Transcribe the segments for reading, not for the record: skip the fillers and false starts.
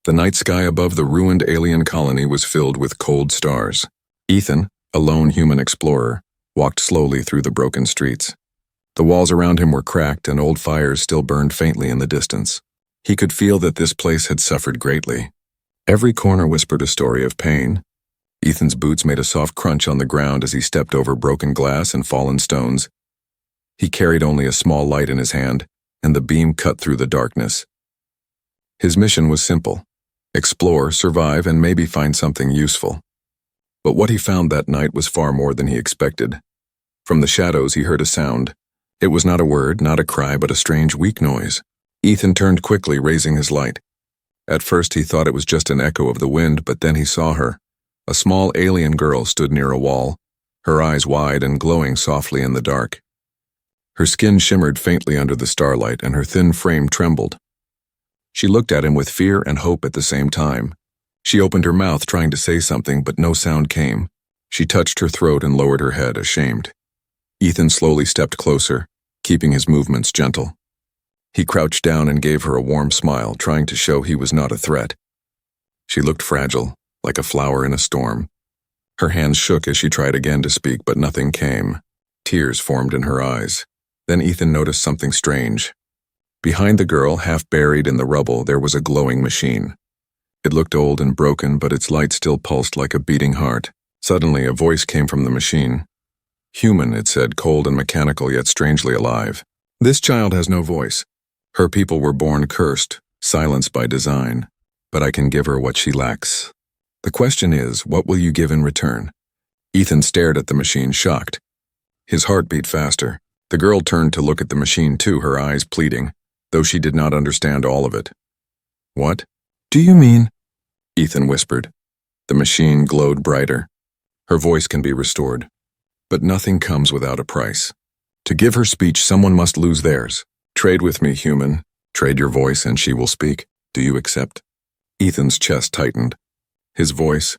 The night sky above the ruined alien colony was filled with cold stars. Ethan, a lone human explorer, walked slowly through the broken streets. The walls around him were cracked and old fires still burned faintly in the distance. He could feel that this place had suffered greatly. Every corner whispered a story of pain. Ethan's boots made a soft crunch on the ground as he stepped over broken glass and fallen stones. He carried only a small light in his hand, and the beam cut through the darkness. His mission was simple: explore, survive, and maybe find something useful. But what he found that night was far more than he expected. From the shadows he heard a sound. It was not a word, not a cry, but a strange, weak noise. Ethan turned quickly, raising his light. At first he thought it was just an echo of the wind, but then he saw her. A small alien girl stood near a wall, her eyes wide and glowing softly in the dark. Her skin shimmered faintly under the starlight, and her thin frame trembled. She looked at him with fear and hope at the same time. She opened her mouth trying to say something, but no sound came. She touched her throat and lowered her head, ashamed. Ethan slowly stepped closer, keeping his movements gentle. He crouched down and gave her a warm smile, trying to show he was not a threat. She looked fragile, like a flower in a storm. Her hands shook as she tried again to speak, but nothing came. Tears formed in her eyes. Then Ethan noticed something strange. Behind the girl, half buried in the rubble, there was a glowing machine. It looked old and broken, but its light still pulsed like a beating heart. Suddenly, a voice came from the machine. Human, it said, cold and mechanical, yet strangely alive. This child has no voice. Her people were born cursed, silenced by design. But I can give her what she lacks. The question is, what will you give in return? Ethan stared at the machine, shocked. His heart beat faster. The girl turned to look at the machine too, her eyes pleading, though she did not understand all of it. What do you mean? Ethan whispered. The machine glowed brighter. Her voice can be restored. But nothing comes without a price. To give her speech, someone must lose theirs. Trade with me, human. Trade your voice and she will speak. Do you accept? Ethan's chest tightened. His voice,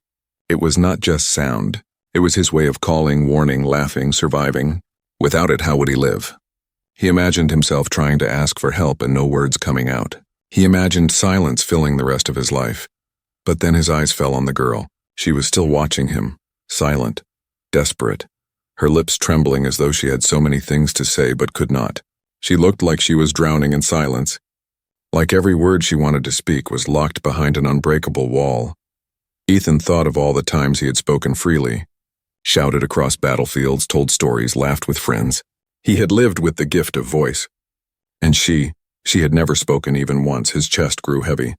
it was not just sound. It was his way of calling, warning, laughing, surviving. Without it, how would he live? He imagined himself trying to ask for help and no words coming out. He imagined silence filling the rest of his life. But then his eyes fell on the girl. She was still watching him, silent, desperate, her lips trembling as though she had so many things to say but could not. She looked like she was drowning in silence. Like every word she wanted to speak was locked behind an unbreakable wall. Ethan thought of all the times he had spoken freely, shouted across battlefields, told stories, laughed with friends. He had lived with the gift of voice. And she had never spoken even once. His chest grew heavy.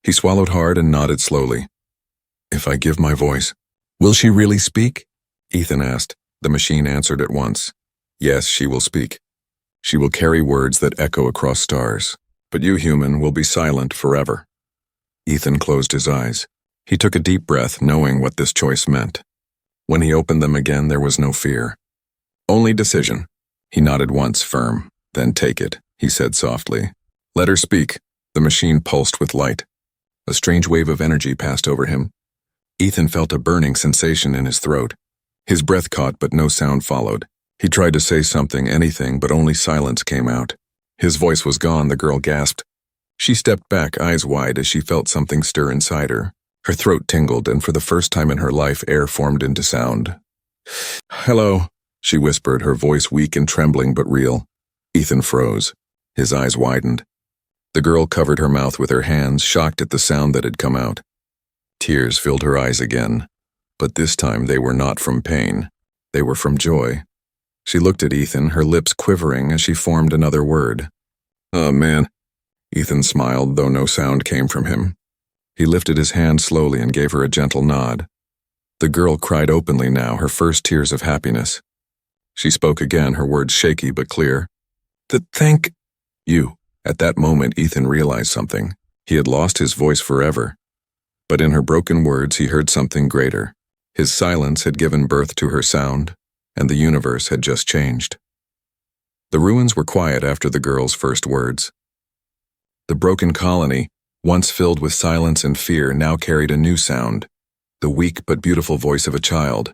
He swallowed hard and nodded slowly. If I give my voice, will she really speak? Ethan asked. The machine answered at once. Yes, she will speak. She will carry words that echo across stars. But you, human, will be silent forever. Ethan closed his eyes. He took a deep breath, knowing what this choice meant. When he opened them again, there was no fear. Only decision. He nodded once, firm. Then take it, he said softly. Let her speak. The machine pulsed with light. A strange wave of energy passed over him. Ethan felt a burning sensation in his throat. His breath caught, but no sound followed. He tried to say something, anything, but only silence came out. His voice was gone, the girl gasped. She stepped back, eyes wide, as she felt something stir inside her. Her throat tingled, and for the first time in her life, air formed into sound. Hello, she whispered, her voice weak and trembling but real. Ethan froze. His eyes widened. The girl covered her mouth with her hands, shocked at the sound that had come out. Tears filled her eyes again, but this time they were not from pain. They were from joy. She looked at Ethan, her lips quivering as she formed another word. Oh, man. Ethan smiled, though no sound came from him. He lifted his hand slowly and gave her a gentle nod. The girl cried openly now, her first tears of happiness. She spoke again, her words shaky but clear. Thank you. At that moment, Ethan realized something. He had lost his voice forever. But in her broken words, he heard something greater. His silence had given birth to her sound, and the universe had just changed. The ruins were quiet after the girl's first words. The broken colony, once filled with silence and fear, now carried a new sound, the weak but beautiful voice of a child.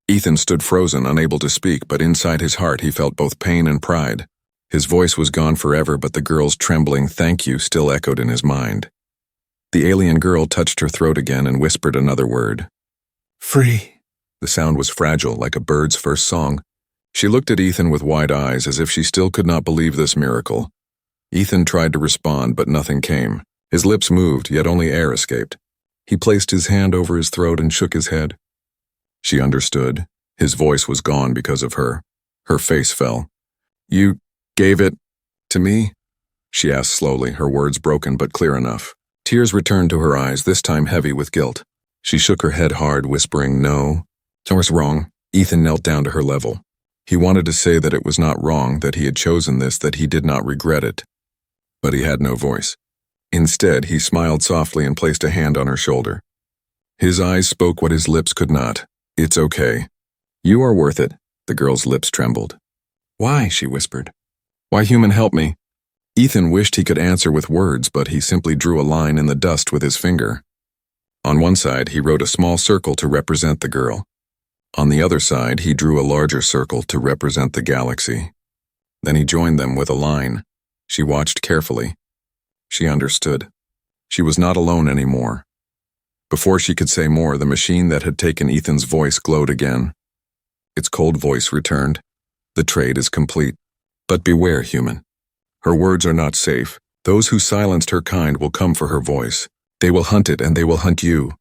Ethan stood frozen, unable to speak, but inside his heart he felt both pain and pride. His voice was gone forever, but the girl's trembling "thank you" still echoed in his mind. The alien girl touched her throat again and whispered another word. Free. The sound was fragile, like a bird's first song. She looked at Ethan with wide eyes, as if she still could not believe this miracle. Ethan tried to respond, but nothing came. His lips moved, yet only air escaped. He placed his hand over his throat and shook his head. She understood. His voice was gone because of her. Her face fell. You gave it to me? She asked slowly, her words broken but clear enough. Tears returned to her eyes, this time heavy with guilt. She shook her head hard, whispering, No. I was wrong. Ethan knelt down to her level. He wanted to say that it was not wrong, that he had chosen this, that he did not regret it. But he had no voice. Instead, he smiled softly and placed a hand on her shoulder. His eyes spoke what his lips could not. It's okay. You are worth it. The girl's lips trembled. Why? She whispered. Why, human, help me. Ethan wished he could answer with words, but he simply drew a line in the dust with his finger. On one side, he wrote a small circle to represent the girl. On the other side, he drew a larger circle to represent the galaxy. Then he joined them with a line. She watched carefully. She understood. She was not alone anymore. Before she could say more, the machine that had taken Ethan's voice glowed again. Its cold voice returned. The trade is complete. But beware, human. Her words are not safe. Those who silenced her kind will come for her voice. They will hunt it, and they will hunt you.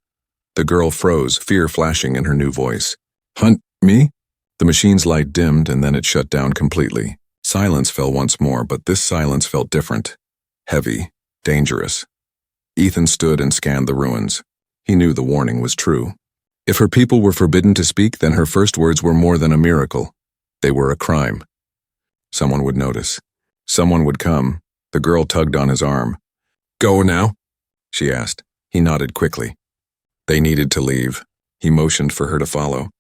The girl froze, fear flashing in her new voice. Hunt me? The machine's light dimmed, and then it shut down completely. Silence fell once more, but this silence felt different. Heavy, dangerous. Ethan stood and scanned the ruins. He knew the warning was true. If her people were forbidden to speak, then her first words were more than a miracle. They were a crime. Someone would notice. Someone would come. The girl tugged on his arm. Go now? She asked. He nodded quickly. They needed to leave. He motioned for her to follow.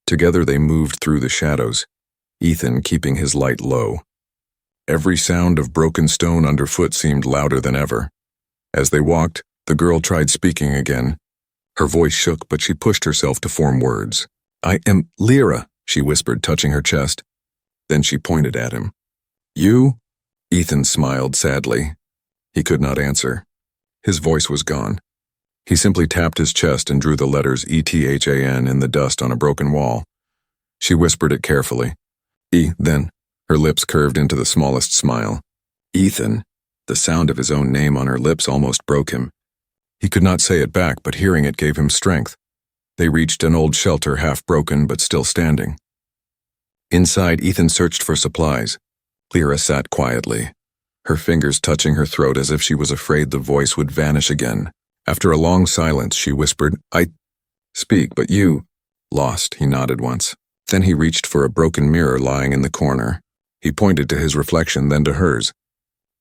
Together they moved through the shadows, Ethan keeping his light low. Every sound of broken stone underfoot seemed louder than ever. As they walked, the girl tried speaking again. Her voice shook, but she pushed herself to form words. I am Lyra, she whispered, touching her chest. Then she pointed at him. You? Ethan smiled sadly. He could not answer. His voice was gone. He simply tapped his chest and drew the letters ETHAN in the dust on a broken wall. She whispered it carefully. Then, her lips curved into the smallest smile. Ethan. The sound of his own name on her lips almost broke him. He could not say it back, but hearing it gave him strength. They reached an old shelter, half broken but still standing. Inside, Ethan searched for supplies. Lyra sat quietly, her fingers touching her throat as if she was afraid the voice would vanish again. After a long silence, she whispered, I speak, but you. Lost, he nodded once. Then he reached for a broken mirror lying in the corner. He pointed to his reflection, then to hers.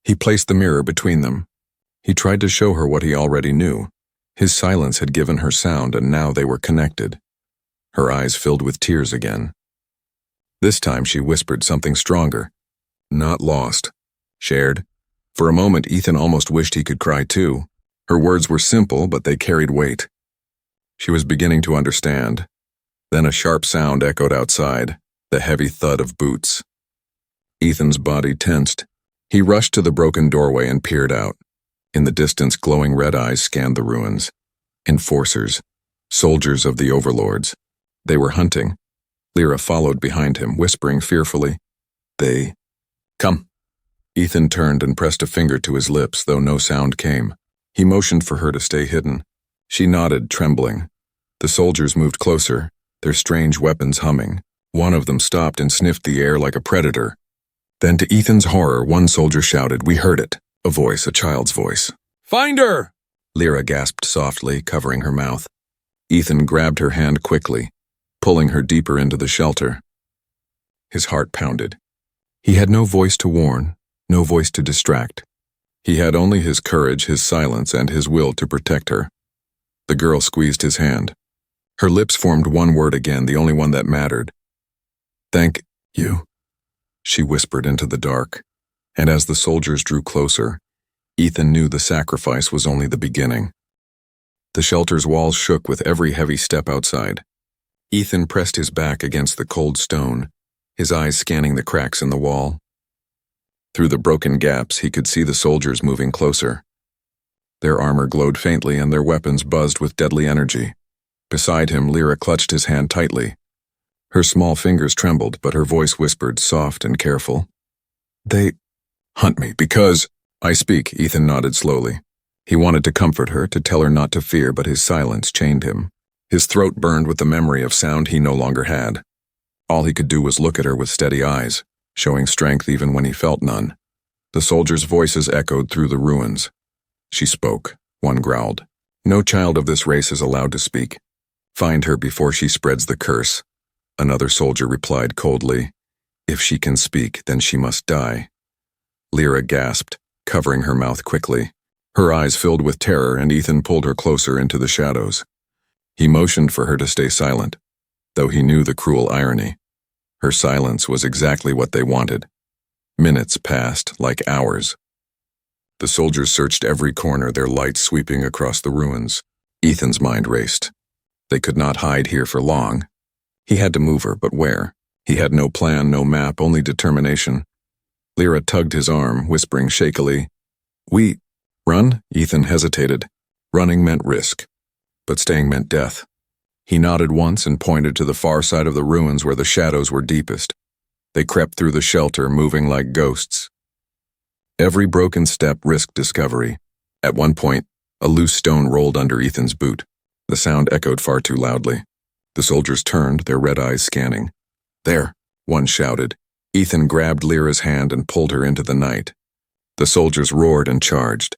He placed the mirror between them. He tried to show her what he already knew. His silence had given her sound, and now they were connected. Her eyes filled with tears again. This time she whispered something stronger. Not lost. Shared. For a moment, Ethan almost wished he could cry too. Her words were simple, but they carried weight. She was beginning to understand. Then a sharp sound echoed outside, the heavy thud of boots. Ethan's body tensed. He rushed to the broken doorway and peered out. In the distance, glowing red eyes scanned the ruins. Enforcers. Soldiers of the overlords. They were hunting. Lyra followed behind him, whispering fearfully. They. Come. Ethan turned and pressed a finger to his lips, though no sound came. He motioned for her to stay hidden. She nodded, trembling. The soldiers moved closer, their strange weapons humming. One of them stopped and sniffed the air like a predator. Then, to Ethan's horror, one soldier shouted, We heard it. A voice, a child's voice. Find her! Lyra gasped softly, covering her mouth. Ethan grabbed her hand quickly, pulling her deeper into the shelter. His heart pounded. He had no voice to warn, no voice to distract. He had only his courage, his silence, and his will to protect her. The girl squeezed his hand. Her lips formed one word again, the only one that mattered. Thank you, she whispered into the dark. And as the soldiers drew closer, Ethan knew the sacrifice was only the beginning. The shelter's walls shook with every heavy step outside. Ethan pressed his back against the cold stone, his eyes scanning the cracks in the wall. Through the broken gaps, he could see the soldiers moving closer. Their armor glowed faintly and their weapons buzzed with deadly energy. Beside him, Lyra clutched his hand tightly. Her small fingers trembled, but her voice whispered, soft and careful. They hunt me because I speak, Ethan nodded slowly. He wanted to comfort her, to tell her not to fear, but his silence chained him. His throat burned with the memory of sound he no longer had. All he could do was look at her with steady eyes, showing strength even when he felt none. The soldiers' voices echoed through the ruins. She spoke. One growled. No child of this race is allowed to speak. Find her before she spreads the curse. Another soldier replied coldly. If she can speak, then she must die. Lyra gasped, covering her mouth quickly. Her eyes filled with terror, and Ethan pulled her closer into the shadows. He motioned for her to stay silent, though he knew the cruel irony. Her silence was exactly what they wanted. Minutes passed like hours. The soldiers searched every corner, their lights sweeping across the ruins. Ethan's mind raced. They could not hide here for long. He had to move her, but where? He had no plan, no map, only determination. Lyra tugged his arm, whispering shakily, "We run?" Ethan hesitated. Running meant risk, but staying meant death. He nodded once and pointed to the far side of the ruins where the shadows were deepest. They crept through the shelter, moving like ghosts. Every broken step risked discovery. At one point, a loose stone rolled under Ethan's boot. The sound echoed far too loudly. The soldiers turned, their red eyes scanning. "There," one shouted. Ethan grabbed Lyra's hand and pulled her into the night. The soldiers roared and charged.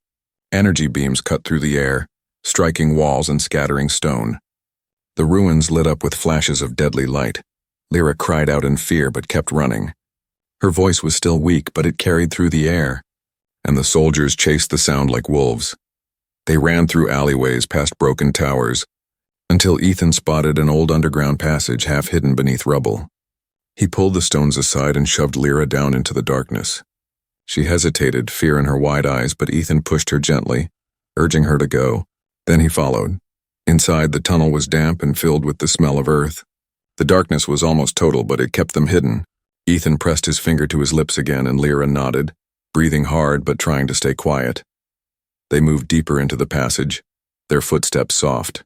Energy beams cut through the air, striking walls and scattering stone. The ruins lit up with flashes of deadly light. Lyra cried out in fear but kept running. Her voice was still weak, but it carried through the air, and the soldiers chased the sound like wolves. They ran through alleyways past broken towers, until Ethan spotted an old underground passage half hidden beneath rubble. He pulled the stones aside and shoved Lyra down into the darkness. She hesitated, fear in her wide eyes, but Ethan pushed her gently, urging her to go. Then he followed. Inside, the tunnel was damp and filled with the smell of earth. The darkness was almost total, but it kept them hidden. Ethan pressed his finger to his lips again, and Lyra nodded, breathing hard but trying to stay quiet. They moved deeper into the passage, their footsteps soft.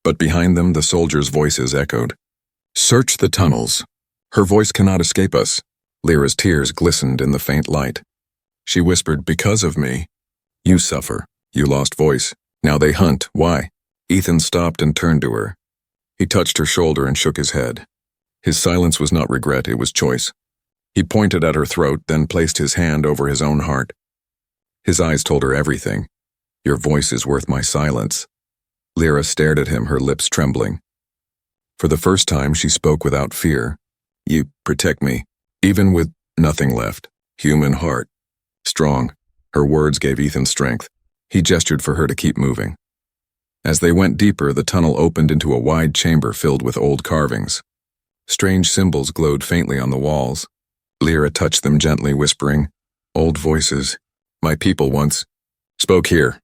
But behind them, the soldiers' voices echoed. "Search the tunnels. Her voice cannot escape us." Lyra's tears glistened in the faint light. She whispered, "Because of me. You suffer. You lost voice. Now they hunt. Why?" Ethan stopped and turned to her. He touched her shoulder and shook his head. His silence was not regret, it was choice. He pointed at her throat, then placed his hand over his own heart. His eyes told her everything. "Your voice is worth my silence." Lyra stared at him, her lips trembling. For the first time, she spoke without fear. "You protect me, even with nothing left. Human heart. Strong." Her words gave Ethan strength. He gestured for her to keep moving. As they went deeper, the tunnel opened into a wide chamber filled with old carvings. Strange symbols glowed faintly on the walls. Lyra touched them gently, whispering, "Old voices. My people once spoke here."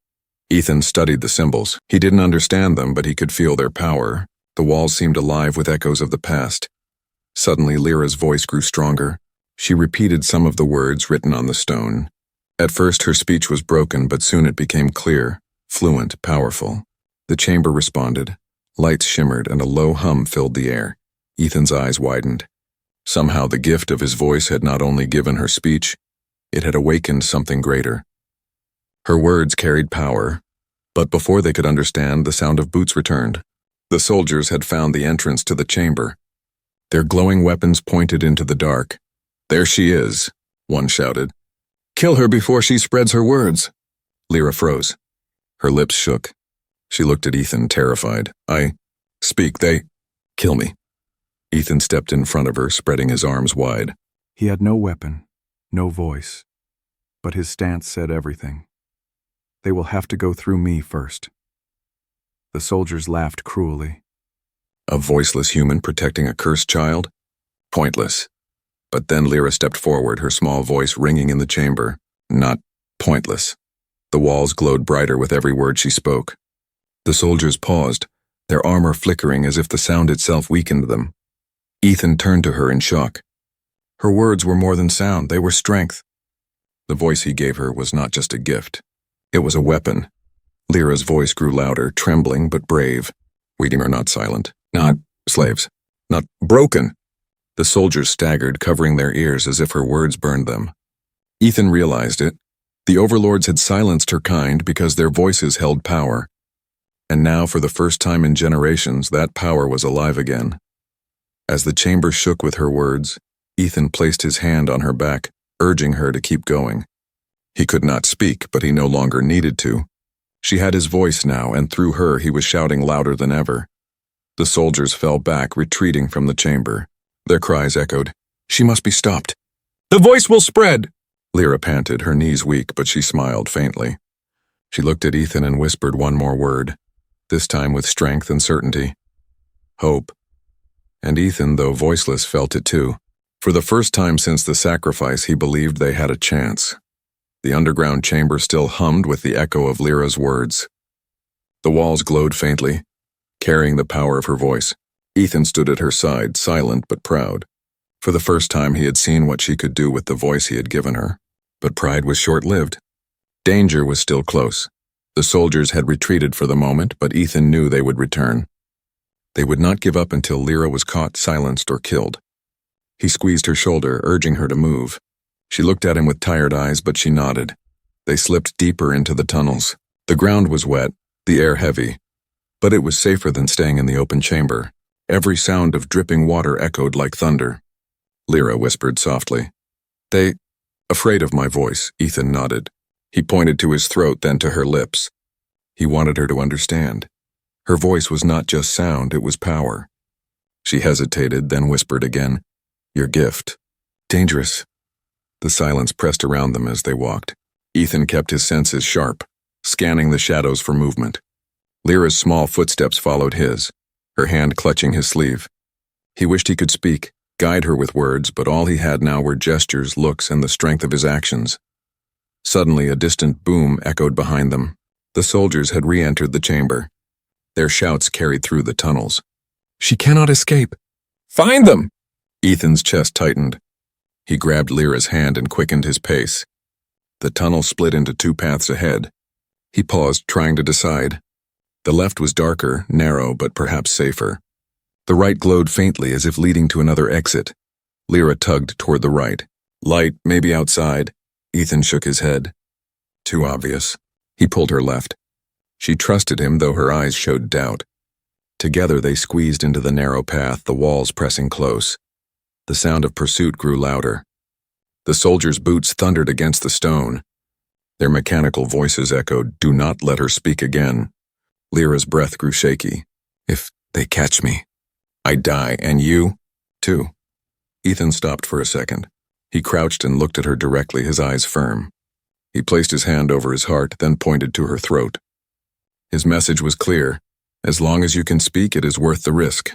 Ethan studied the symbols. He didn't understand them, but he could feel their power. The walls seemed alive with echoes of the past. Suddenly, Lyra's voice grew stronger. She repeated some of the words written on the stone. At first, her speech was broken, but soon it became clear, fluent, powerful. The chamber responded. Lights shimmered, and a low hum filled the air. Ethan's eyes widened. Somehow, the gift of his voice had not only given her speech, it had awakened something greater. Her words carried power, but before they could understand, the sound of boots returned. The soldiers had found the entrance to the chamber. Their glowing weapons pointed into the dark. "There she is," one shouted. "Kill her before she spreads her words." Lyra froze. Her lips shook. She looked at Ethan, terrified. "I speak, they kill me." Ethan stepped in front of her, spreading his arms wide. He had no weapon, no voice, but his stance said everything. "They will have to go through me first." The soldiers laughed cruelly. A voiceless human protecting a cursed child? Pointless. But then Lyra stepped forward, her small voice ringing in the chamber. Not pointless. The walls glowed brighter with every word she spoke. The soldiers paused, their armor flickering as if the sound itself weakened them. Ethan turned to her in shock. Her words were more than sound, they were strength. The voice he gave her was not just a gift. It was a weapon, Lyra's voice grew louder, trembling but brave. We are not silent. Not slaves. Not broken. The soldiers staggered, covering their ears as if her words burned them. Ethan realized it. The overlords had silenced her kind because their voices held power. And now, for the first time in generations, that power was alive again. As the chamber shook with her words, Ethan placed his hand on her back, urging her to keep going. He could not speak, but he no longer needed to. She had his voice now, and through her he was shouting louder than ever. The soldiers fell back, retreating from the chamber. Their cries echoed. She must be stopped. The voice will spread! Lyra panted, her knees weak, but she smiled faintly. She looked at Ethan and whispered one more word, this time with strength and certainty. Hope. And Ethan, though voiceless, felt it too. For the first time since the sacrifice, he believed they had a chance. The underground chamber still hummed with the echo of Lyra's words. The walls glowed faintly, carrying the power of her voice. Ethan stood at her side, silent but proud. For the first time he had seen what she could do with the voice he had given her. But pride was short-lived. Danger was still close. The soldiers had retreated for the moment, but Ethan knew they would return. They would not give up until Lyra was caught, silenced, or killed. He squeezed her shoulder, urging her to move. She looked at him with tired eyes, but she nodded. They slipped deeper into the tunnels. The ground was wet, the air heavy. But it was safer than staying in the open chamber. Every sound of dripping water echoed like thunder. Lyra whispered softly. They, afraid of my voice, Ethan nodded. He pointed to his throat, then to her lips. He wanted her to understand. Her voice was not just sound, it was power. She hesitated, then whispered again. Your gift. Dangerous. The silence pressed around them as they walked. Ethan kept his senses sharp, scanning the shadows for movement. Lyra's small footsteps followed his, her hand clutching his sleeve. He wished he could speak, guide her with words, but all he had now were gestures, looks, and the strength of his actions. Suddenly, a distant boom echoed behind them. The soldiers had re-entered the chamber. Their shouts carried through the tunnels. She cannot escape. Find them! Ethan's chest tightened. He grabbed Lyra's hand and quickened his pace. The tunnel split into two paths ahead. He paused, trying to decide. The left was darker, narrow, but perhaps safer. The right glowed faintly, as if leading to another exit. Lyra tugged toward the right. Light, maybe outside. Ethan shook his head. Too obvious. He pulled her left. She trusted him, though her eyes showed doubt. Together they squeezed into the narrow path, the walls pressing close. The sound of pursuit grew louder. The soldiers' boots thundered against the stone. Their mechanical voices echoed, Do not let her speak again. Lyra's breath grew shaky. If they catch me, I die, and you, too. Ethan stopped for a second. He crouched and looked at her directly, his eyes firm. He placed his hand over his heart, then pointed to her throat. His message was clear. As long as you can speak, it is worth the risk.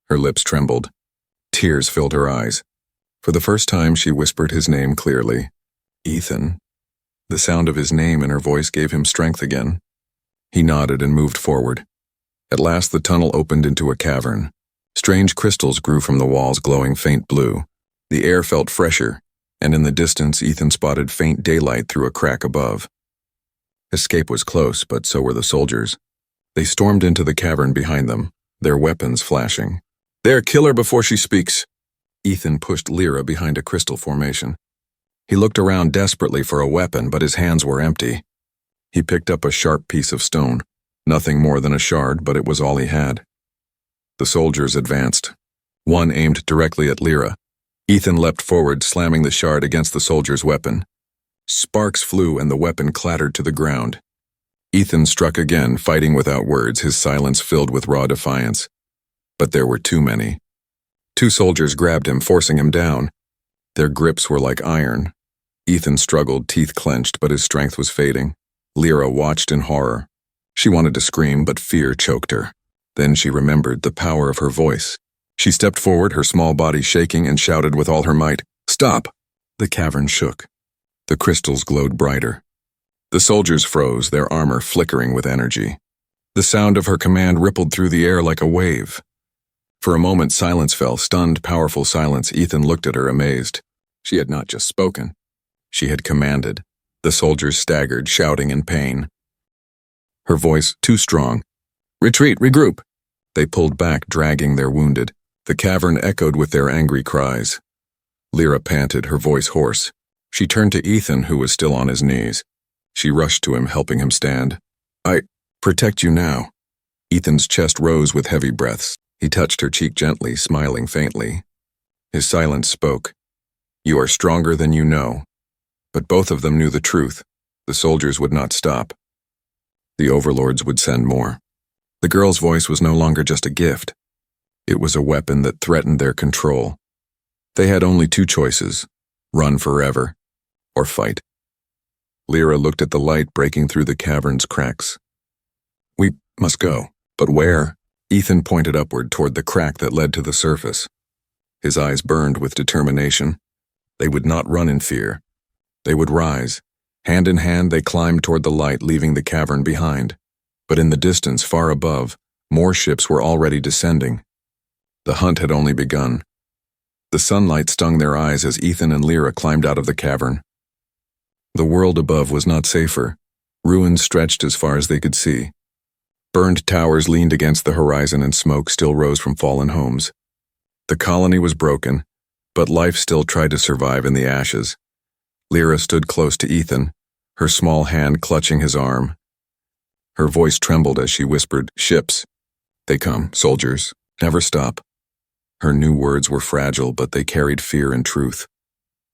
Her lips trembled. Tears filled her eyes. For the first time, she whispered his name clearly. Ethan. The sound of his name in her voice gave him strength again. He nodded and moved forward. At last, the tunnel opened into a cavern. Strange crystals grew from the walls, glowing faint blue. The air felt fresher, and in the distance, Ethan spotted faint daylight through a crack above. Escape was close, but so were the soldiers. They stormed into the cavern behind them, their weapons flashing. There, kill her before she speaks. Ethan pushed Lyra behind a crystal formation. He looked around desperately for a weapon, but his hands were empty. He picked up a sharp piece of stone. Nothing more than a shard, but it was all he had. The soldiers advanced. One aimed directly at Lyra. Ethan leapt forward, slamming the shard against the soldier's weapon. Sparks flew and the weapon clattered to the ground. Ethan struck again, fighting without words, his silence filled with raw defiance. But there were too many. Two soldiers grabbed him, forcing him down. Their grips were like iron. Ethan struggled, teeth clenched, but his strength was fading. Lyra watched in horror. She wanted to scream, but fear choked her. Then she remembered the power of her voice. She stepped forward, her small body shaking, and shouted with all her might, Stop! The cavern shook. The crystals glowed brighter. The soldiers froze, their armor flickering with energy. The sound of her command rippled through the air like a wave. For a moment, silence fell, stunned, powerful silence. Ethan looked at her, amazed. She had not just spoken. She had commanded. The soldiers staggered, shouting in pain. her voice too strong. "Retreat, regroup." They pulled back, dragging their wounded. The cavern echoed with their angry cries. Lyra panted, her voice hoarse. She turned to Ethan, who was still on his knees. She rushed to him, helping him stand. "I protect you now." Ethan's chest rose with heavy breaths. He touched her cheek gently, smiling faintly. His silence spoke. "You are stronger than you know." But both of them knew the truth. The soldiers would not stop. The overlords would send more. The girl's voice was no longer just a gift. It was a weapon that threatened their control. They had only two choices: run forever, or fight. Lyra looked at the light breaking through the cavern's cracks. "We must go." "But where?" Ethan pointed upward toward the crack that led to the surface. His eyes burned with determination. They would not run in fear. They would rise. Hand in hand, they climbed toward the light, leaving the cavern behind. But in the distance, far above, more ships were already descending. The hunt had only begun. The sunlight stung their eyes as Ethan and Lyra climbed out of the cavern. The world above was not safer. Ruins stretched as far as they could see. Burned towers leaned against the horizon and smoke still rose from fallen homes. The colony was broken, but life still tried to survive in the ashes. Lyra stood close to Ethan, her small hand clutching his arm. Her voice trembled as she whispered, "Ships. They come, soldiers. Never stop." Her new words were fragile, but they carried fear and truth.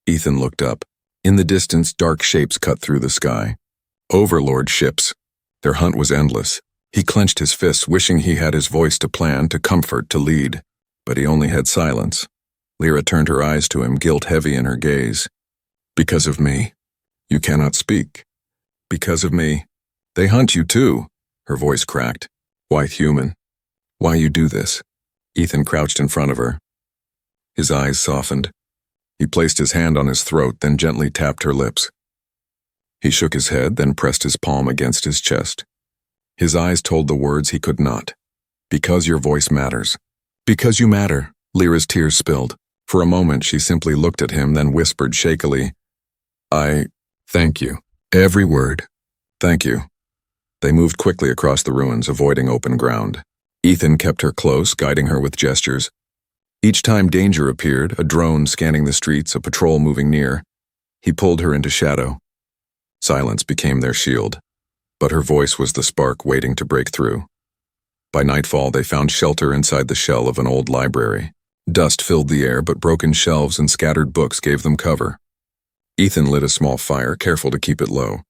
Ethan looked up. In the distance, dark shapes cut through the sky. Overlord ships. Their hunt was endless. He clenched his fists, wishing he had his voice to plan, to comfort, to lead. But he only had silence. Lyra turned her eyes to him, guilt heavy in her gaze. "Because of me, you cannot speak. Because of me, they hunt you too." Her voice cracked. "Why human? Why you do this?" Ethan crouched in front of her. His eyes softened. He placed his hand on his throat, then gently tapped her lips. He shook his head, then pressed his palm against his chest. His eyes told the words he could not. "Because your voice matters. Because you matter." Lyra's tears spilled. For a moment, she simply looked at him, then whispered shakily, "I thank you. Every word. Thank you." They moved quickly across the ruins, avoiding open ground. Ethan kept her close, guiding her with gestures. Each time danger appeared, a drone scanning the streets, a patrol moving near, he pulled her into shadow. Silence became their shield, but her voice was the spark waiting to break through. By nightfall, they found shelter inside the shell of an old library. Dust filled the air, but broken shelves and scattered books gave them cover. Ethan lit a small fire, careful to keep it low.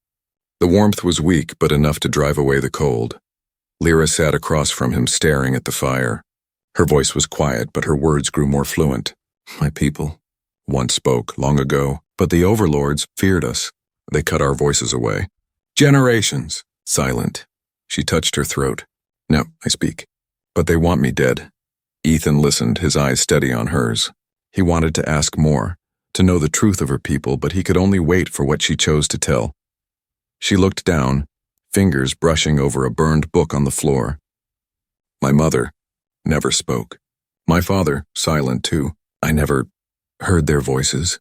The warmth was weak, but enough to drive away the cold. Lyra sat across from him, staring at the fire. Her voice was quiet, but her words grew more fluent. "My people once spoke, long ago, but the overlords feared us. They cut our voices away. Generations, silent." She touched her throat. "Now I speak. But they want me dead." Ethan listened, his eyes steady on hers. He wanted to ask more, to know the truth of her people, but he could only wait for what she chose to tell. She looked down, fingers brushing over a burned book on the floor. "My mother never spoke. My father, silent too. I never heard their voices."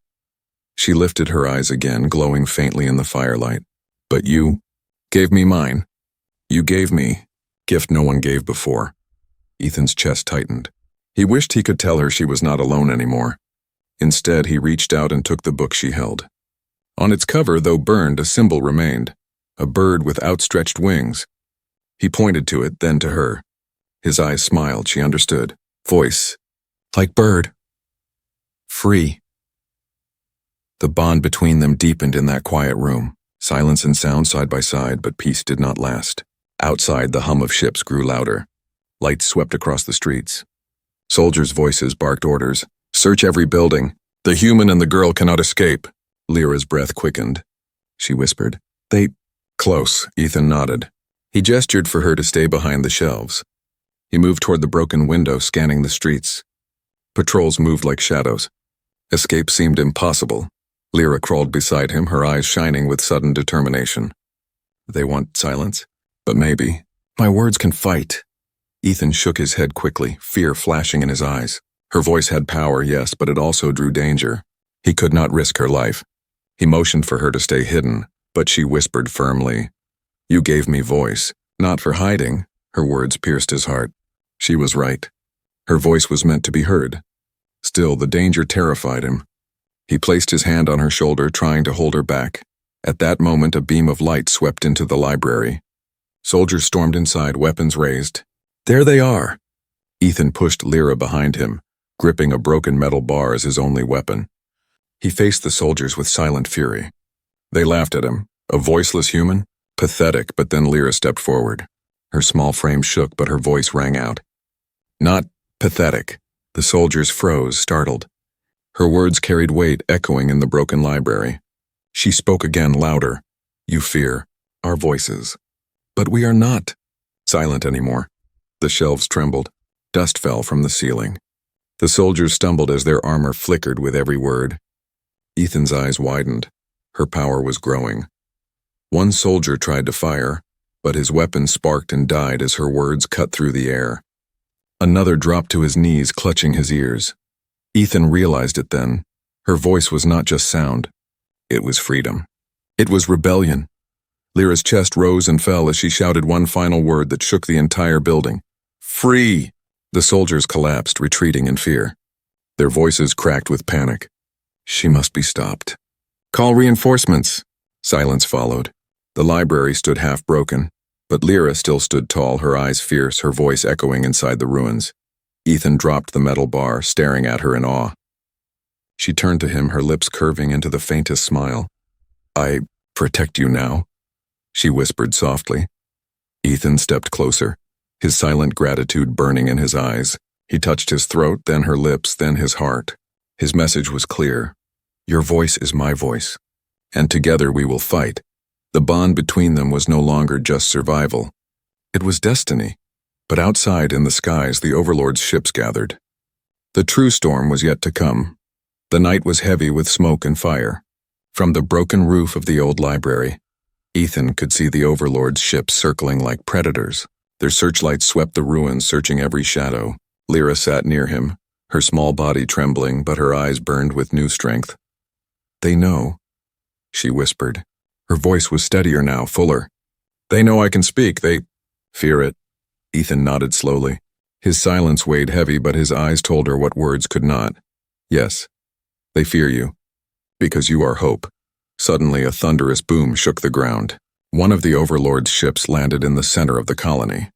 She lifted her eyes again, glowing faintly in the firelight. "But you gave me mine. You gave me gift no one gave before." Ethan's chest tightened. He wished he could tell her she was not alone anymore. Instead, he reached out and took the book she held. On its cover, though burned, a symbol remained, a bird with outstretched wings. He pointed to it, then to her. His eyes smiled, she understood. Voice, like bird. Free. The bond between them deepened in that quiet room. Silence and sound side by side, but peace did not last. Outside, the hum of ships grew louder. Lights swept across the streets. Soldiers' voices barked orders. "Search every building. The human and the girl cannot escape." Lyra's breath quickened. She whispered, "They..." Close, Ethan nodded. He gestured for her to stay behind the shelves. He moved toward the broken window, scanning the streets. Patrols moved like shadows. Escape seemed impossible. Lyra crawled beside him, her eyes shining with sudden determination. They want silence? But maybe. My words can fight. Ethan shook his head quickly, fear flashing in his eyes. Her voice had power, yes, but it also drew danger. He could not risk her life. He motioned for her to stay hidden, but she whispered firmly, "You gave me voice. Not for hiding, her words pierced his heart. She was right. Her voice was meant to be heard. Still, the danger terrified him. He placed his hand on her shoulder, trying to hold her back. At that moment, a beam of light swept into the library. Soldiers stormed inside, weapons raised. There they are! Ethan pushed Lyra behind him, gripping a broken metal bar as his only weapon. He faced the soldiers with silent fury. They laughed at him. A voiceless human? Pathetic, but then Lyra stepped forward. Her small frame shook, but her voice rang out. Not pathetic. The soldiers froze, startled. Her words carried weight, echoing in the broken library. She spoke again, louder. You fear our voices. But we are not silent anymore. The shelves trembled. Dust fell from the ceiling. The soldiers stumbled as their armor flickered with every word. Ethan's eyes widened. Her power was growing. One soldier tried to fire, but his weapon sparked and died as her words cut through the air. Another dropped to his knees, clutching his ears. Ethan realized it then. Her voice was not just sound. It was freedom. It was rebellion. Lyra's chest rose and fell as she shouted one final word that shook the entire building. Free! The soldiers collapsed, retreating in fear. Their voices cracked with panic. She must be stopped. Call reinforcements! Silence followed. The library stood half broken, but Lyra still stood tall, her eyes fierce, her voice echoing inside the ruins. Ethan dropped the metal bar, staring at her in awe. She turned to him, her lips curving into the faintest smile. I protect you now, she whispered softly. Ethan stepped closer, his silent gratitude burning in his eyes. He touched his throat, then her lips, then his heart. His message was clear. Your voice is my voice, and together we will fight. The bond between them was no longer just survival. It was destiny. But outside in the skies, the Overlord's ships gathered. The true storm was yet to come. The night was heavy with smoke and fire. From the broken roof of the old library, Ethan could see the Overlord's ships circling like predators. Their searchlights swept the ruins, searching every shadow. Lyra sat near him, her small body trembling, but her eyes burned with new strength. They know, she whispered. Her voice was steadier now, fuller. They know I can speak. They fear it. Ethan nodded slowly. His silence weighed heavy, but his eyes told her what words could not. Yes, they fear you, because you are hope. Suddenly, a thunderous boom shook the ground. One of the Overlord's ships landed in the center of the colony.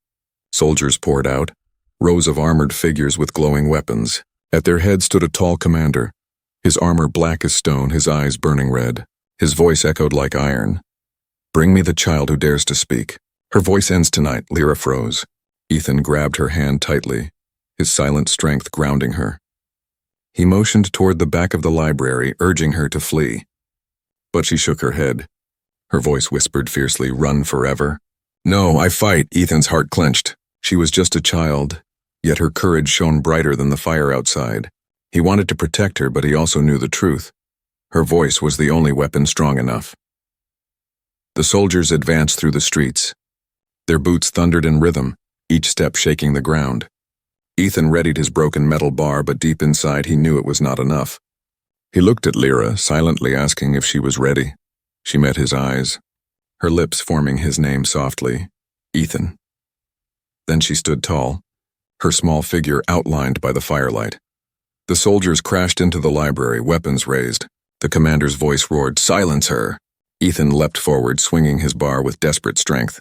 Soldiers poured out, rows of armored figures with glowing weapons. At their head stood a tall commander, his armor black as stone, his eyes burning red. His voice echoed like iron. Bring me the child who dares to speak. Her voice ends tonight. Lyra froze. Ethan grabbed her hand tightly, his silent strength grounding her. He motioned toward the back of the library, urging her to flee. But she shook her head. Her voice whispered fiercely, run forever. No, I fight. Ethan's heart clenched. She was just a child, yet her courage shone brighter than the fire outside. He wanted to protect her, but he also knew the truth. Her voice was the only weapon strong enough. The soldiers advanced through the streets. Their boots thundered in rhythm, each step shaking the ground. Ethan readied his broken metal bar, but deep inside he knew it was not enough. He looked at Lyra, silently asking if she was ready. She met his eyes, her lips forming his name softly, Ethan. Then she stood tall, her small figure outlined by the firelight. The soldiers crashed into the library, weapons raised. The commander's voice roared, silence her! Ethan leapt forward, swinging his bar with desperate strength.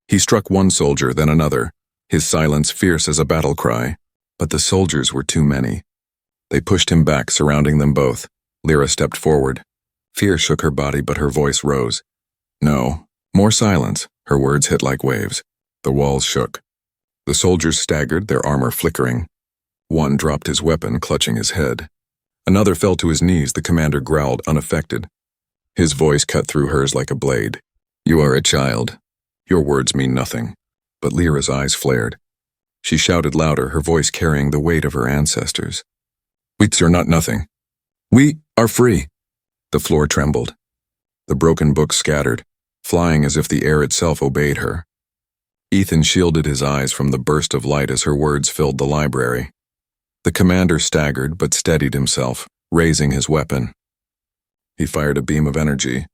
He struck one soldier, then another, his silence fierce as a battle cry. But the soldiers were too many. They pushed him back, surrounding them both. Lyra stepped forward. Fear shook her body, but her voice rose. No, more silence. Her words hit like waves. The walls shook. The soldiers staggered, their armor flickering. One dropped his weapon, clutching his head. Another fell to his knees, the commander growled, unaffected. His voice cut through hers like a blade. You are a child. Your words mean nothing. But Lyra's eyes flared. She shouted louder, her voice carrying the weight of her ancestors. We are not nothing. We are free. The floor trembled. The broken books scattered, flying as if the air itself obeyed her. Ethan shielded his eyes from the burst of light as her words filled the library. The commander staggered but steadied himself, raising his weapon. He fired a beam of energy.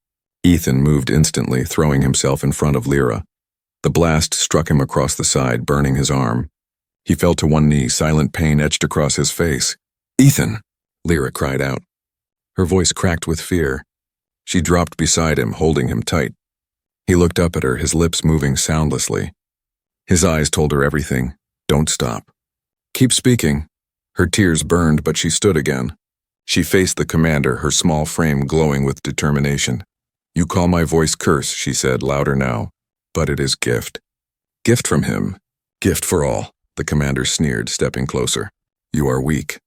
Ethan moved instantly, throwing himself in front of Lyra. The blast struck him across the side, burning his arm. He fell to one knee, silent pain etched across his face. "Ethan!" Lyra cried out. Her voice cracked with fear. She dropped beside him, holding him tight. He looked up at her, his lips moving soundlessly. His eyes told her everything. "Don't stop. Keep speaking." Her tears burned, but she stood again. She faced the commander, her small frame glowing with determination. "You call my voice curse," she said, louder now. "But it is gift. Gift from him. Gift for all." The commander sneered, stepping closer. "You are weak."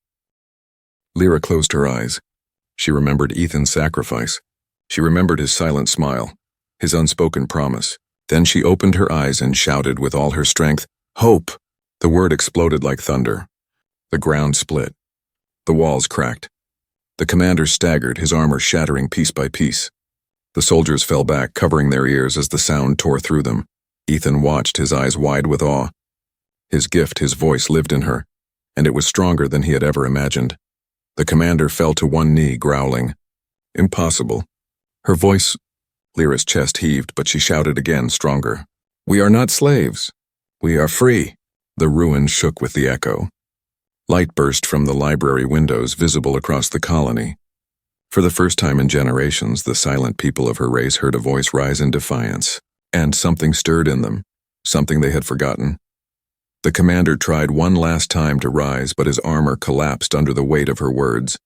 Lyra closed her eyes. She remembered Ethan's sacrifice. She remembered his silent smile, his unspoken promise. Then she opened her eyes and shouted with all her strength, "Hope!" The word exploded like thunder. The ground split. The walls cracked. The commander staggered, his armor shattering piece by piece. The soldiers fell back, covering their ears as the sound tore through them. Ethan watched, his eyes wide with awe. His gift, his voice lived in her, and it was stronger than he had ever imagined. The commander fell to one knee, growling. "Impossible." Her voice... Lyra's chest heaved, but she shouted again, stronger. "We are not slaves. We are free." The ruin shook with the echo. Light burst from the library windows, visible across the colony. For the first time in generations, the silent people of her race heard a voice rise in defiance, and something stirred in them, something they had forgotten. The commander tried one last time to rise, but his armor collapsed under the weight of her words.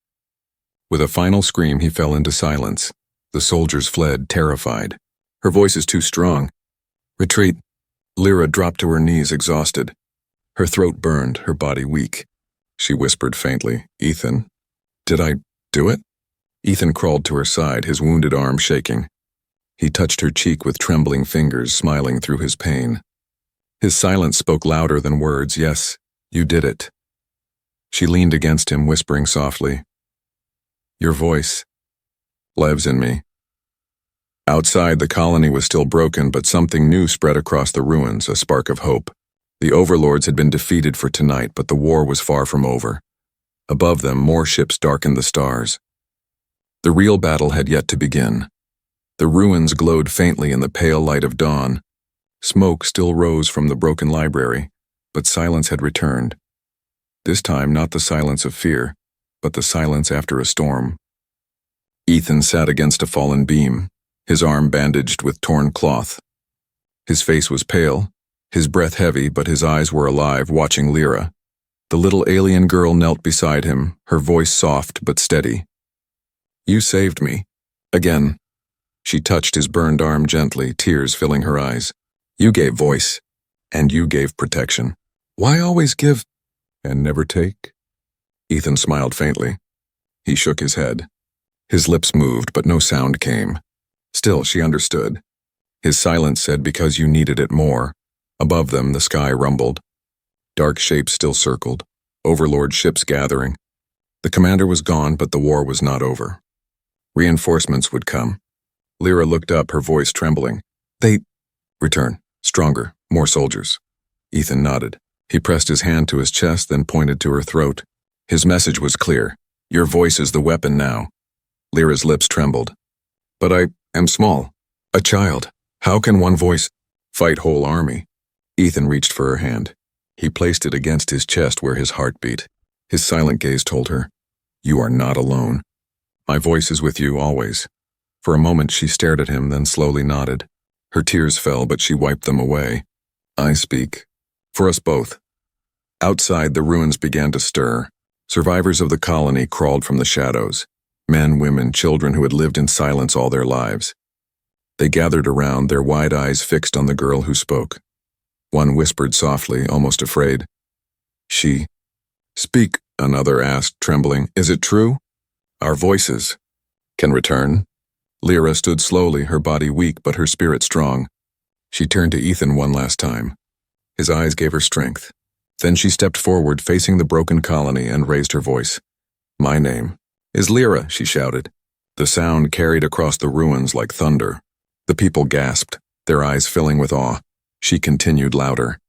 With a final scream, he fell into silence. The soldiers fled, terrified. "Her voice is too strong. Retreat." Lyra dropped to her knees, exhausted. Her throat burned, her body weak. She whispered faintly, "Ethan, did I do it?" Ethan crawled to her side, his wounded arm shaking. He touched her cheek with trembling fingers, smiling through his pain. His silence spoke louder than words. "Yes, you did it." She leaned against him, whispering softly, "Your voice lives in me." Outside, the colony was still broken, but something new spread across the ruins, a spark of hope. The overlords had been defeated for tonight, but the war was far from over. Above them, more ships darkened the stars. The real battle had yet to begin. The ruins glowed faintly in the pale light of dawn. Smoke still rose from the broken library, but silence had returned. This time, not the silence of fear, but the silence after a storm. Ethan sat against a fallen beam, his arm bandaged with torn cloth. His face was pale, his breath heavy, but his eyes were alive, watching Lyra. The little alien girl knelt beside him, her voice soft but steady. "You saved me. Again." She touched his burned arm gently, tears filling her eyes. "You gave voice, and you gave protection. Why always give and never take?" Ethan smiled faintly. He shook his head. His lips moved, but no sound came. Still, she understood. His silence said, "Because you needed it more." Above them, the sky rumbled. Dark shapes still circled, overlord ships gathering. The commander was gone, but the war was not over. Reinforcements would come. Lyra looked up, her voice trembling. "They return. Stronger, more soldiers." Ethan nodded. He pressed his hand to his chest, then pointed to her throat. His message was clear. "Your voice is the weapon now." Lyra's lips trembled. "But I am small. A child. How can one voice fight whole army?" Ethan reached for her hand. He placed it against his chest where his heart beat. His silent gaze told her, "You are not alone. My voice is with you always." For a moment she stared at him, then slowly nodded. Her tears fell, but she wiped them away. "I speak. For us both." Outside, the ruins began to stir. Survivors of the colony crawled from the shadows. Men, women, children who had lived in silence all their lives. They gathered around, their wide eyes fixed on the girl who spoke. One whispered softly, almost afraid. "She..." "Speak," another asked, trembling. "Is it true? Our voices can return?" Lyra stood slowly, her body weak but her spirit strong. She turned to Ethan one last time. His eyes gave her strength. Then she stepped forward, facing the broken colony, and raised her voice. "My name is Lyra," she shouted. The sound carried across the ruins like thunder. The people gasped, their eyes filling with awe. She continued louder.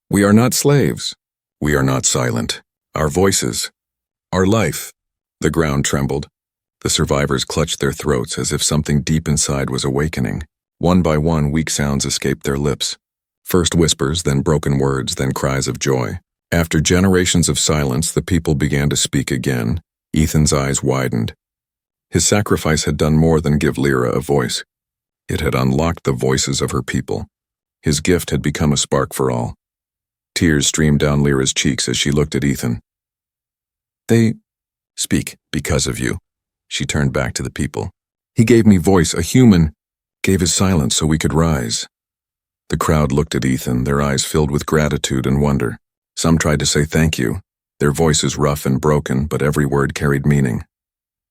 "We are not slaves. We are not silent. Our voices, our life." The ground trembled. The survivors clutched their throats as if something deep inside was awakening. One by one, weak sounds escaped their lips. First whispers, then broken words, then cries of joy. After generations of silence, the people began to speak again. Ethan's eyes widened. His sacrifice had done more than give Lyra a voice. It had unlocked the voices of her people. His gift had become a spark for all. Tears streamed down Lyra's cheeks as she looked at Ethan. They speak because of you. She turned back to the people. He gave me voice, a human, gave his silence so we could rise. The crowd looked at Ethan, their eyes filled with gratitude and wonder. Some tried to say thank you, their voices rough and broken, but every word carried meaning.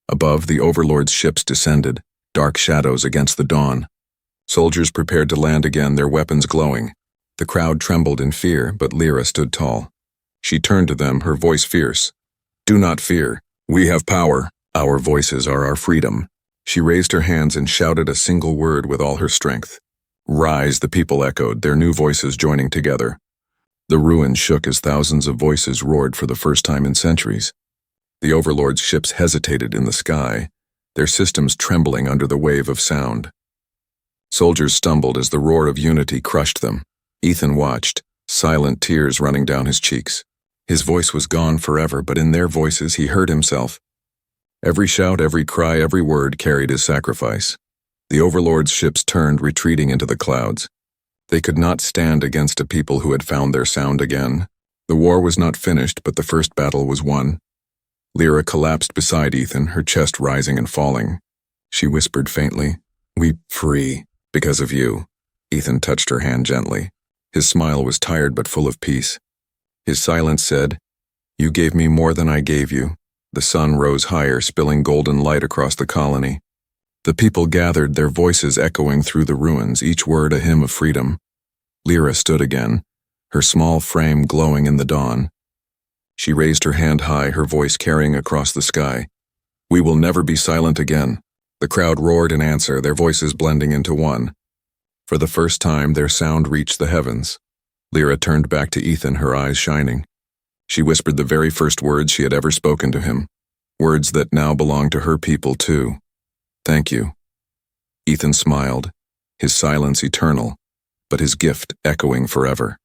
Above, the Overlord's ships descended, dark shadows against the dawn. Soldiers prepared to land again, their weapons glowing. The crowd trembled in fear, but Lyra stood tall. She turned to them, her voice fierce. Do not fear. We have power. Our voices are our freedom. She raised her hands and shouted a single word with all her strength. Rise, the people echoed, their new voices joining together. The ruins shook as thousands of voices roared for the first time in centuries. The Overlord's ships hesitated in the sky, their systems trembling under the wave of sound. Soldiers stumbled as the roar of unity crushed them. Ethan watched, silent tears running down his cheeks. His voice was gone forever, but in their voices he heard himself. Every shout, every cry, every word carried his sacrifice. The Overlord's ships turned, retreating into the clouds. They could not stand against a people who had found their sound again. The war was not finished, but the first battle was won. Lyra collapsed beside Ethan, her chest rising and falling. She whispered faintly, "We free, because of you." Ethan touched her hand gently. His smile was tired but full of peace. His silence said, "You gave me more than I gave you." The sun rose higher, spilling golden light across the colony. The people gathered, their voices echoing through the ruins, each word a hymn of freedom. Lyra stood again, her small frame glowing in the dawn. She raised her hand high, her voice carrying across the sky. "We will never be silent again." The crowd roared in answer, their voices blending into one. For the first time, their sound reached the heavens. Lyra turned back to Ethan, her eyes shining. She whispered the very first words she had ever spoken to him, words that now belonged to her people too. "Thank you." Ethan smiled, his silence eternal, but his gift echoing forever.